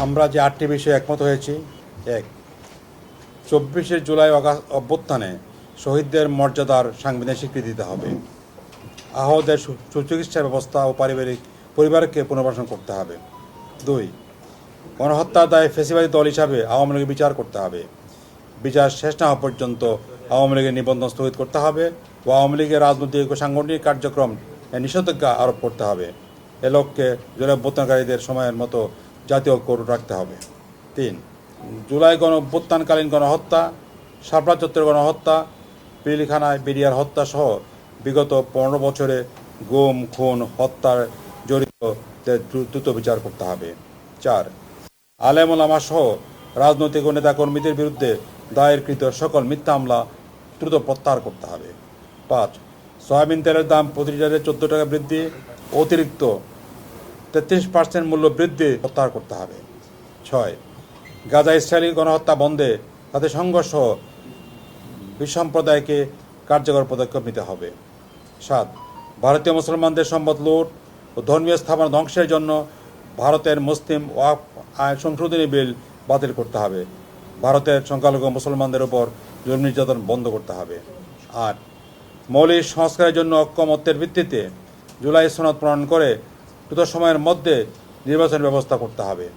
আমরা যে 8টি বিষয়ে একমত হয়েছি। 1. 24শে জুলাই অভ্যুত্থানে শহীদদের মর্যাদার সাংবিধানিক স্বীকৃতি দিতে হবে। আহতদের সুচিকিৎসা ব্যবস্থা ও পরিবারকে পুনর্বাসন করতে হবে। 2. গণহত্যার দায়ে ফ্যাসিবাদী দল হিসাবে আওয়ামী লীগের বিচার করতে হবে। বিচার শেষ না হওয়া পর্যন্ত আওয়ামী লীগের নিবন্ধন স্থগিত করতে হবে ও আওয়ামী লীগের রাজনৈতিক ও সাংগঠনিক কার্যক্রম নিষেধাজ্ঞা আরোপ করতে হবে। এ লক্ষ্যে জুলাই অভ্যুত্থানকারীদের সময়ের মতো জাতীয় কোড রাখতে হবে। 3. জুলাই অভ্যুত্থানকালীন গণহত্যা, শাপলা চত্বরের গণহত্যা, পিলখানায় বিডিআর হত্যা সহ বিগত 15 বছরে গুম, খুন, হত্যার জড়িতদের দ্রুত বিচার করতে হবে। 4. আলেম ওলামা সহ রাজনৈতিক ও নেতাকর্মীদের বিরুদ্ধে দায়েরকৃত সকল মিথ্যা মামলা দ্রুত প্রত্যাহার করতে হবে। 5. সয়াবিন তেলের দাম প্রতি লিটারে 14 টাকা বৃদ্ধি, অতিরিক্ত 33% মূল্য বৃদ্ধি প্রত্যাহার করতে হবে। 6. গাজা ইসরায়েলি গণহত্যা বন্ধে জাতিসংঘ সহ বিসম্প্রদায়কে কার্যকর পদক্ষেপ নিতে হবে। 7. ভারতীয় মুসলমানদের সম্পদ লুট ও ধর্মীয় স্থাপনা ধ্বংসের জন্য ভারতের মুসলিম ওয়াকফ আইন সংশোধনী বিল বাতিল করতে হবে। ভারতের সংখ্যালঘু মুসলমানদের উপর জুলুম নির্যাতন বন্ধ করতে হবে। 8. মৌলিক সংস্কারের জন্য ঐকমত্যের ভিত্তিতে জুলাই সনদ প্রণয়ন করে দ্রুত সময়ের মধ্যে নির্বাচনের ব্যবস্থা করতে হবে।